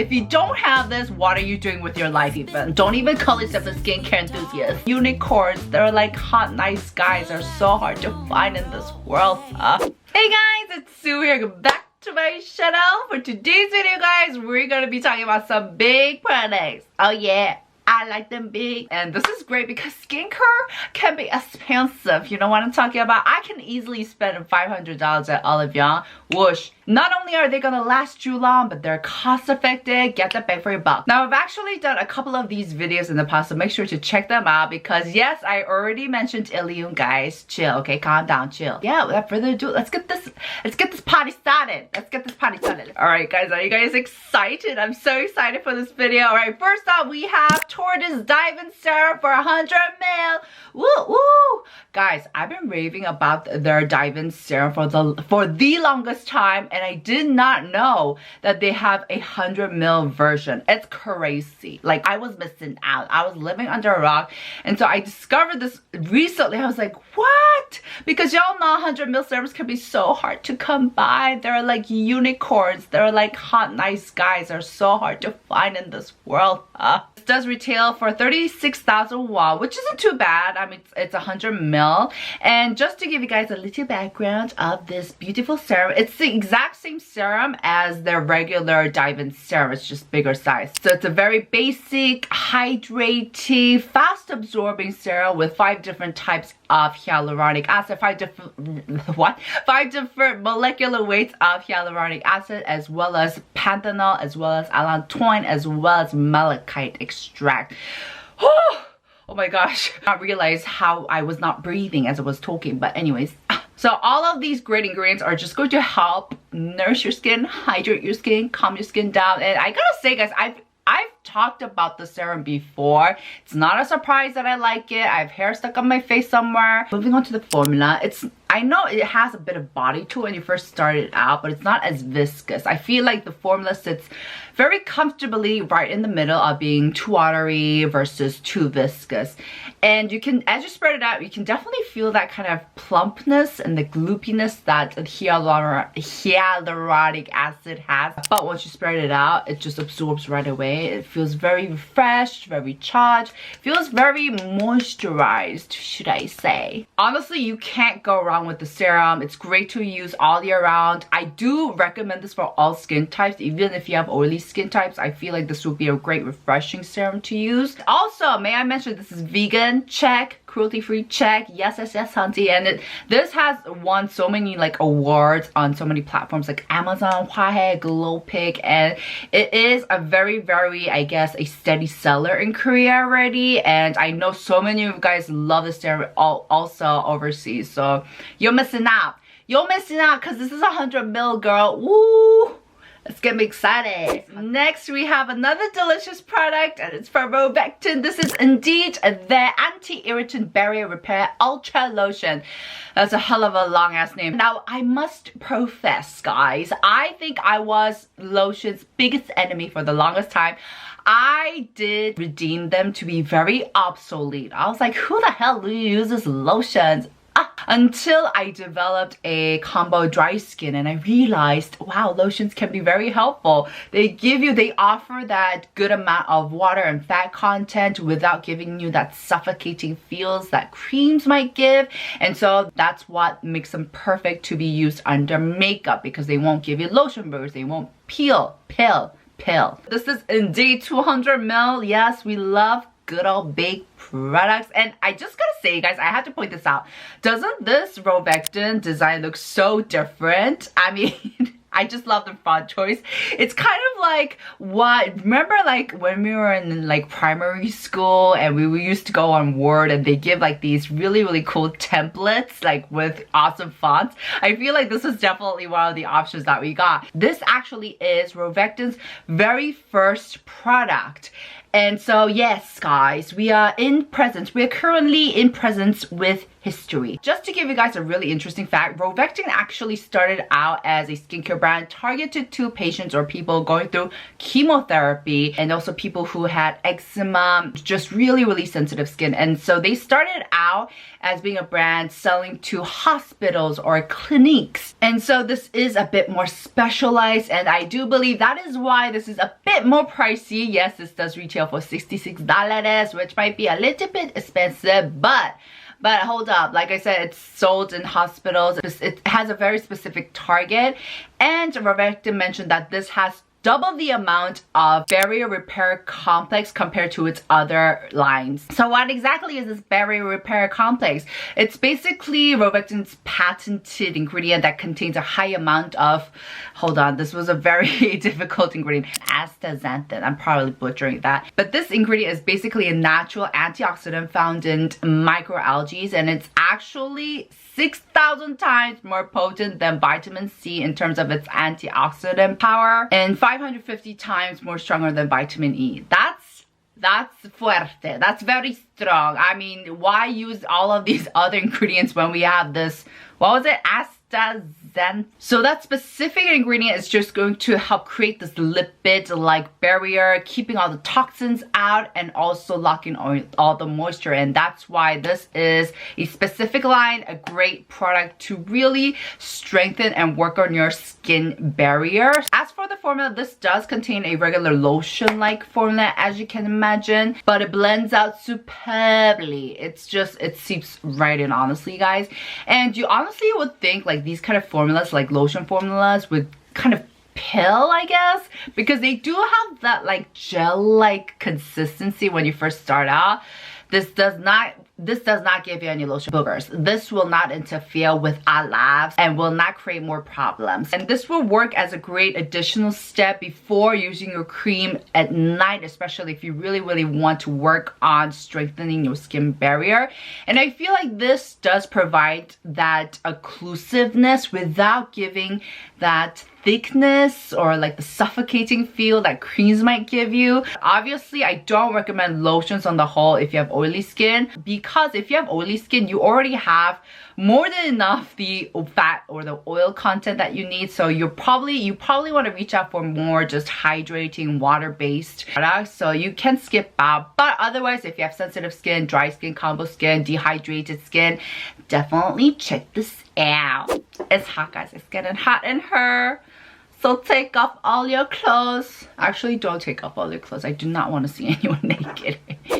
If you don't have this, what are you doing with your life even? Don't even call yourself a skincare enthusiast. Unicorns, they're like hot, nice guys, are so hard to find in this world. Hey guys, it's Sue here. Back to my channel. For today's video, guys, we're gonna be talking about some big products. Oh yeah, I like them big. And this is great because skincare can be expensive. You know what I'm talking about? I can easily spend $500 at Olivia. Whoosh. Not only are they gonna last you long, but they're cost effective. Get the bang for your buck. Now, I've actually done a couple of these videos in the past, so make sure to check them out because yes, I already mentioned Hyaluron, guys. Chill, okay? Calm down, chill. Yeah, without further ado, let's get this party started. Let's get this party started. Alright guys, are you guys excited? I'm so excited for this video. Alright, first off, we have Torriden's Dive-In Serum for 100 ml. Woo woo! Guys, I've been raving about their Dive-In Serum for the longest time, and I did not know that they have a 100 ml version. It's crazy. Like, I was missing out. I was living under a rock, and so I discovered this recently. I was like, what? Because y'all know 100 ml serums can be so hard to come by. They're like unicorns. They're like hot, nice guys. They're so hard to find in this world. It does retail for 36,000 won, which isn't too bad. I mean, it's 100 ml. And just to give you guys a little background of this beautiful serum, it's the exact same serum as their regular Dive-In Serum. It's just bigger size. So it's a very basic, hydrating, fast absorbing serum with 5 different types of hyaluronic acid, 5 different molecular weights of hyaluronic acid, as well as panthenol, as well as allantoin, as well as malachite extract. Oh my gosh, I realized how I was not breathing as I was talking, but anyways. So all of these great ingredients are just going to help nourish your skin, hydrate your skin, calm your skin down. And I gotta say guys, I've talked about the serum before. It's not a surprise that I like it. I have hair stuck on my face somewhere. Moving on to the formula, I know it has a bit of body to it when you first start it out, but it's not as viscous. I feel like the formula sits very comfortably right in the middle of being too watery versus too viscous. And you can, as you spread it out, you can definitely feel that kind of plumpness and the gloopiness that hyaluronic acid has. But once you spread it out, it just absorbs right away. It feels very refreshed, very charged. Feels very moisturized, should I say. Honestly, you can't go wrong with the serum. It's great to use all year round. I do recommend this for all skin types. Even if you have oily skin types, I feel like this would be a great refreshing serum to use. Also, may I mention this is vegan? Check. Cruelty-free? Check. Yes, hunty. And this has won so many like awards on so many platforms like Amazon, Hyaluron, Glowpic, and it is a very, very, I guess, a steady seller in Korea already. And I know so many of you guys love this serum also overseas. So you're missing out. You're missing out because this is 100 ml, girl. Woo! Let's get me excited. Next, we have another delicious product, and it's from Rovectin. This is indeed their Anti-Irritant Barrier Repair Ultra Lotion. That's a hell of a long-ass name. Now, I must profess, guys, I think I was lotion's biggest enemy for the longest time. I did redeem them to be very obsolete. I was like, who the hell uses lotions? Until I developed a combo dry skin and I realized, wow, lotions can be very helpful. They offer that good amount of water and fat content without giving you that suffocating feels that creams might give. And so that's what makes them perfect to be used under makeup because they won't give you lotion burns. They won't pill. This is indeed 200 ml. Yes, we love good old big products. And I just gotta say, guys, I have to point this out. Doesn't this Rovectin design look so different? I mean, I just love the font choice. It's kind of like remember like when we were in like primary school and we used to go on Word and they give like these really, really cool templates like with awesome fonts. I feel like this was definitely one of the options that we got. This actually is Rovectin's very first product. And so yes, guys, we are currently in presence with history. Just to give you guys a really interesting fact, Rovectin actually started out as a skincare brand targeted to patients or people going through chemotherapy and also people who had eczema, just really sensitive skin. And so they started out as being a brand selling to hospitals or clinics. And so this is a bit more specialized, and I do believe that is why this is a bit more pricey. Yes, this does retail for $66, which might be a little bit expensive, but hold up, like I said, it's sold in hospitals. It has a very specific target, and Rovectin mentioned that this has double the amount of barrier repair complex compared to its other lines. So what exactly is this barrier repair complex? It's basically Rovectin's patented ingredient that contains a high amount of, hold on, this was a very difficult ingredient, astaxanthin. I'm probably butchering that. But this ingredient is basically a natural antioxidant found in microalgae, and it's actually 6,000 times more potent than vitamin C in terms of its antioxidant power, and 550 times more stronger than vitamin E. That's fuerte. That's very strong. I mean, why use all of these other ingredients when we have this, what was it? Astaxanthin. So that specific ingredient is just going to help create this lipid-like barrier, keeping all the toxins out and also locking all the moisture. And that's why this is a specific line, a great product to really strengthen and work on your skin barrier. As for the formula, this does contain a regular lotion-like formula, as you can imagine, but it blends out superbly. It's just, it seeps right in, honestly, guys. And you honestly would think like these kind of formulas, like lotion formulas, would kind of pill, I guess, because they do have that like gel-like consistency when you first start out. This does not give you any lotion boogers. This will not interfere with our lives and will not create more problems. And this will work as a great additional step before using your cream at night, especially if you really want to work on strengthening your skin barrier. And I feel like this does provide that occlusiveness without giving that thickness or like the suffocating feel that creams might give you. Obviously, I don't recommend lotions on the whole if you have oily skin, because if you have oily skin, you already have more than enough the fat or the oil content that you need. So you probably want to reach out for more just hydrating water-based products. So you can skip out. But otherwise, if you have sensitive skin, dry skin, combo skin, dehydrated skin, definitely check this out. It's hot, guys. It's getting hot in here. So take off all your clothes. Actually, don't take off all your clothes. I do not want to see anyone naked.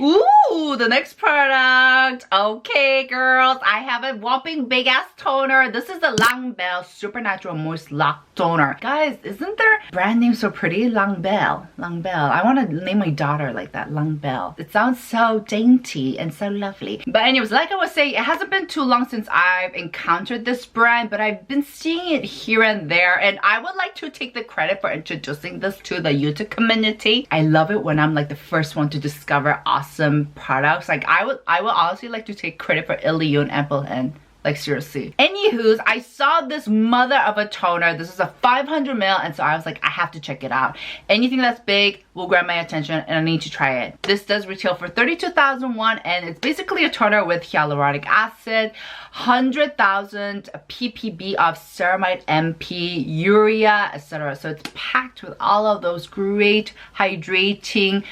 Ooh, the next product. Okay, girls. I have a whopping big ass toner. This is the Langbelle Supernatural Moist Lock Toner. Guys, isn't their brand name so pretty? Langbelle. Langbelle. I want to name my daughter like that. Langbelle. It sounds so dainty and so lovely. But anyways, like I was saying, it hasn't been too long since I've encountered this brand, but I've been seeing it here and there, and I would like to take the credit for introducing this to the YouTube community. I love it when I'm like the first one to discover awesome products. Like I will honestly like to take credit for Ilion Empelhen. Like seriously. Anywho's, I saw this mother of a toner. This is a 500 ml, and so I was like, I have to check it out. Anything that's big will grab my attention, and I need to try it. This does retail for 32,001, and it's basically a toner with hyaluronic acid, 100,000 ppb of ceramide MP, urea, etc. So it's packed with all of those great hydrating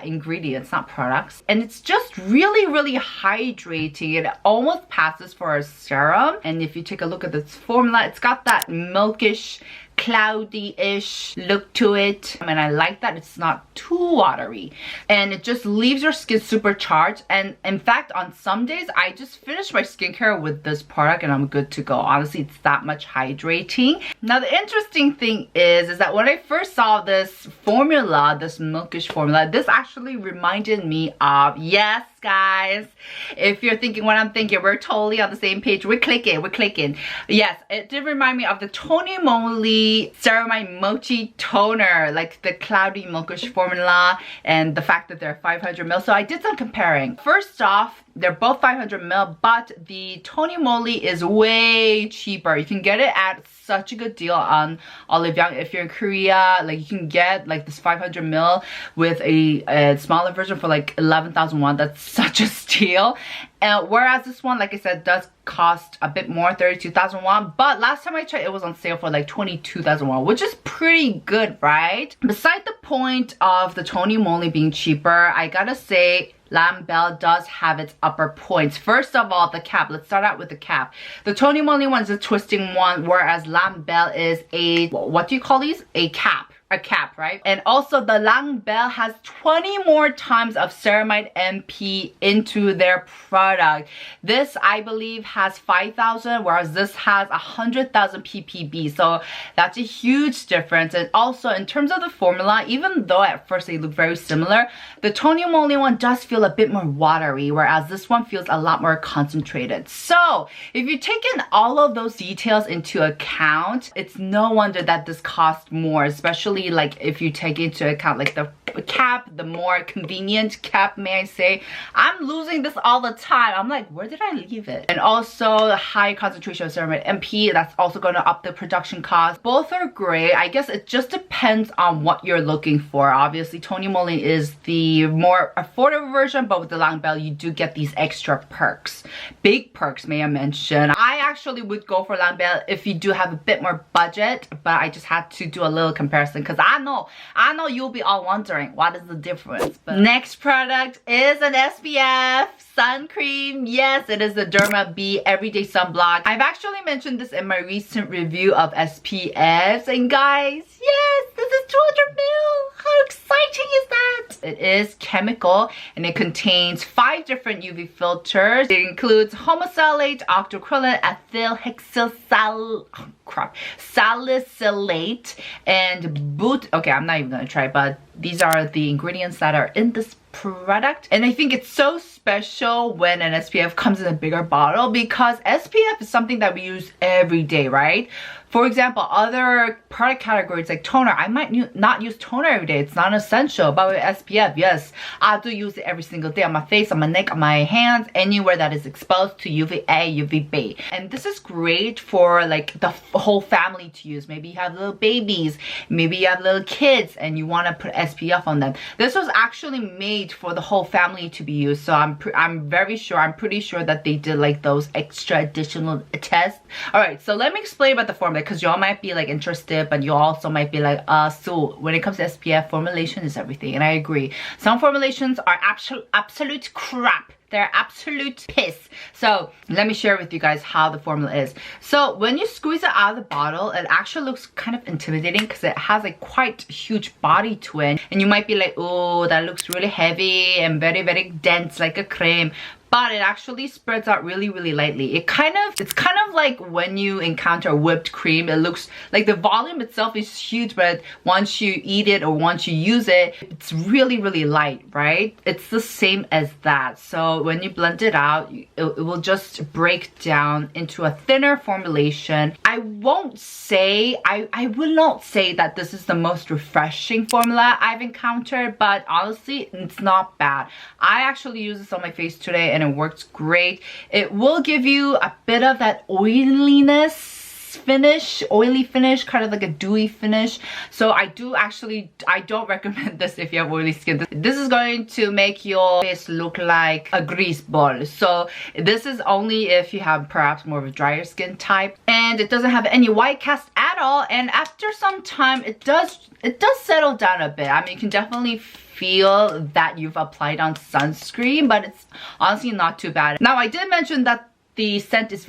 ingredients, not products. And it's just really hydrating. It almost passes for a serum. And if you take a look at this formula, it's got that milkish, cloudy-ish look to it, and I like that it's not too watery, and it just leaves your skin supercharged. And in fact, on some days I just finish my skincare with this product and I'm good to go. Honestly, it's that much hydrating. Now the interesting thing is that when I first saw this formula, this milkish formula, this actually reminded me of, yes guys, if you're thinking what I'm thinking, we're totally on the same page. We're clicking. Yes, it did remind me of the Tony Moly Ceramide Mochi Toner, like the cloudy milkish formula, and the fact that they're 500 ml. So I did some comparing. First off, They're both 500 ml, but the Tony Moly is way cheaper. You can get it at such a good deal on Olive Young. If you're in Korea, like you can get like this 500 ml with a smaller version for like 11,000 won. That's such a steal. Whereas this one, like I said, does cost a bit more, 32,000 won. But last time I checked, it was on sale for like 22,000 won, which is pretty good, right? Beside the point of the Tony Moly being cheaper, I gotta say, Langbelle does have its upper points. First of all, the cap. Let's start out with the cap. The Tony Moly one is a twisting one, whereas Langbelle is a, what do you call these? A cap, right? And also the Langbelle has 20 more times of ceramide MP into their product. This, I believe, has 5,000, whereas this has 100,000 ppb. So that's a huge difference. And also in terms of the formula, even though at first they look very similar, the Tony Moly one does feel a bit more watery, whereas this one feels a lot more concentrated. So if you've taken all of those details into account, it's no wonder that this costs more, especially like if you take into account like the cap, the more convenient cap, may I say. I'm losing this all the time. I'm like, where did I leave it? And also high concentration of ceramide MP, that's also going to up the production cost. Both are great. I guess it just depends on what you're looking for. Obviously Tony Moly is the more affordable version, but with the Langbelle you do get these extra perks. Big perks, may I mention. I actually would go for Langbelle if you do have a bit more budget, but I just had to do a little comparison because I know you'll be all wondering what is the difference. But next product is an SPF sun cream. Yes, it is the Derma B Everyday Sunblock. I've actually mentioned this in my recent review of SPFs, and guys, yes, this is 200 ml. How exciting is that? It is chemical and it contains 5 different UV filters. It includes homosalate, octocrylate, ethyl salicylate, and okay, I'm not even gonna try, but these are the ingredients that are in this product. And I think it's so special when an SPF comes in a bigger bottle because SPF is something that we use every day, right? For example, other product categories like toner, I might not use toner every day. It's not essential. But with SPF, yes, I do use it every single day on my face, on my neck, on my hands, anywhere that is exposed to UVA, UVB. And this is great for like the whole family to use. Maybe you have little babies, maybe you have little kids and you want to put SPF on them. This was actually made for the whole family to be used. So I'm pretty sure that they did like those extra additional tests. All right, so let me explain about the formula, because y'all might be like interested, but you also might be like, so when it comes to SPF, formulation is everything. And I agree. Some formulations are absolute crap. They're absolute piss. So let me share with you guys how the formula is. So when you squeeze it out of the bottle, it actually looks kind of intimidating because it has a quite huge body to it. And you might be like, oh, that looks really heavy and very, very dense like a cream. But it actually spreads out really, really lightly. It's kind of like when you encounter whipped cream. It looks like the volume itself is huge, but once you eat it or once you use it, it's really, really light, right? It's the same as that. So when you blend it out, it will just break down into a thinner formulation. I will not say that this is the most refreshing formula I've encountered, but honestly, it's not bad. I actually use this on my face today and it works great. It will give you a bit of that oily finish, kind of like a dewy finish. So I don't recommend this if you have oily skin. This is going to make your face look like a grease ball. So this is only if you have perhaps more of a drier skin type. And it doesn't have any white cast at all. And after some time, it does settle down a bit. I mean, you can definitely feel that you've applied on sunscreen, but it's honestly not too bad. Now, I did mention that the scent is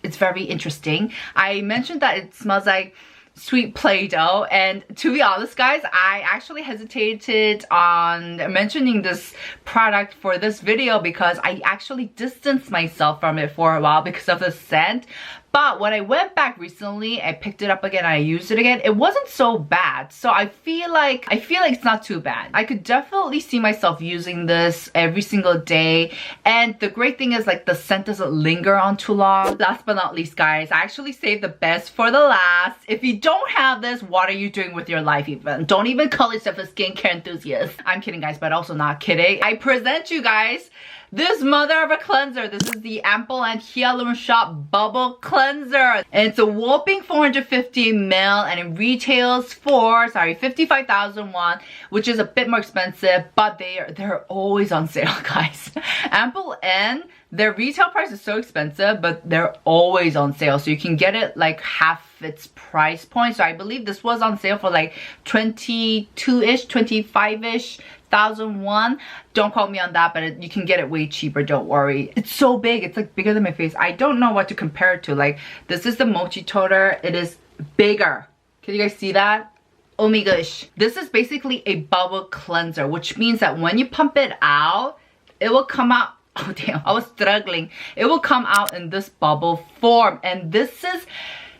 it's very interesting. I mentioned that it smells like sweet Play-Doh, and to be honest guys, I actually hesitated on mentioning this product for this video because I actually distanced myself from it for a while because of the scent. But when I went back recently, I picked it up again, I used it again, it wasn't so bad. So I feel like it's not too bad. I could definitely see myself using this every single day. And the great thing is like the scent doesn't linger on too long. Last but not least guys, I actually saved the best for the last. If you don't have this, what are you doing with your life even? Don't even call yourself a skincare enthusiast. I'm kidding guys, but also not kidding. I present you guys this mother of a cleanser. This is the Ample and Hyaluron-Shot Bubble Cleanser. And it's a whopping 450 ml and it retails for, 55,000 won, which is a bit more expensive, but they're always on sale, guys. Ample and their retail price is so expensive, but they're always on sale. So you can get it like half its price point. So I believe this was on sale for like 22-ish, 25-ish thousand won. Don't quote me on that, but you can get it way cheaper, don't worry. It's so big, it's like bigger than my face. I don't know what to compare it to. Like, this is the Mochi Toner. It is bigger. Can you guys see that? Oh my gosh. This is basically a bubble cleanser, which means that when you pump it out, it will come out. Oh damn, I was struggling. It will come out in this bubble form, and this is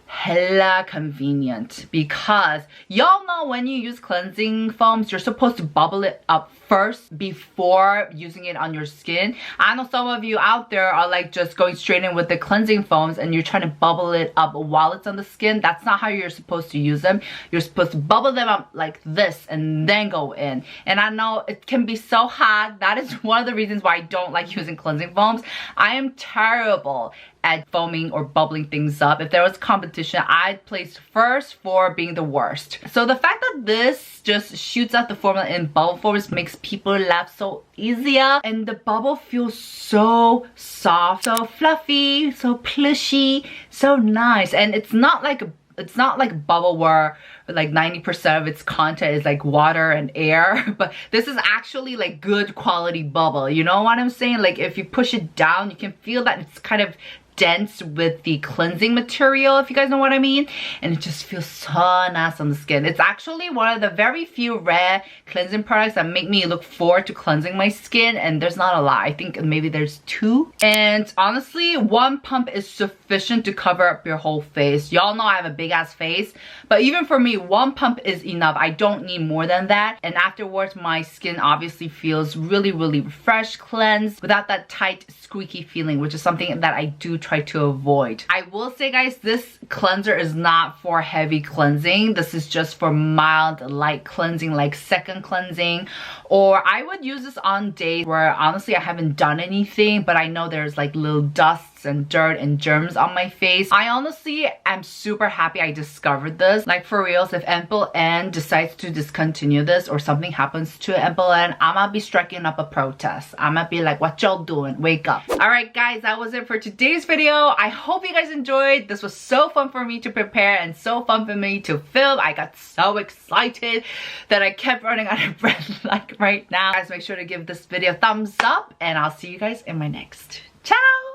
hella convenient because y'all know when you use cleansing foams, you're supposed to bubble it up first before using it on your skin. I know some of you out there are like just going straight in with the cleansing foams and you're trying to bubble it up while it's on the skin. That's not how you're supposed to use them. You're supposed to bubble them up like this and then go in. And I know it can be so hot. That is one of the reasons why I don't like using cleansing foams. I am terrible at foaming or bubbling things up. If there was competition, I'd place first for being the worst. So the fact that this just shoots out the formula in bubble forms makes people laugh so easier, and the bubble feels so soft, so fluffy, so plushy, so nice. And it's not like bubble where like 90% of its content is like water and air, but this is actually like good quality bubble. You know what I'm saying? Like if you push it down, you can feel that it's kind of dense with the cleansing material, if you guys know what I mean, and it just feels so nice on the skin. It's actually one of the very few rare cleansing products that make me look forward to cleansing my skin, and there's not a lot. I think maybe there's 2, and honestly one pump is sufficient to cover up your whole face. Y'all know I have a big ass face, but even for me, one pump is enough. I don't need more than that, and afterwards my skin obviously feels really refreshed, cleansed, without that tight squeaky feeling, which is something that I do try to avoid. I will say, guys, this cleanser is not for heavy cleansing. This is just for mild, light cleansing, like second cleansing. Or I would use this on days where honestly I haven't done anything, but I know there's like little dusts and dirt and germs on my face. I honestly am super happy I discovered this. Like for reals, if Ample N decides to discontinue this or something happens to Ample N, I'ma be striking up a protest. I'ma be like, what y'all doing? Wake up. Alright guys, that was it for today's video. I hope you guys enjoyed. This was so fun for me to prepare and so fun for me to film. I got so excited that I kept running out of breath like right now. Guys, make sure to give this video a thumbs up and I'll see you guys in my next. Ciao!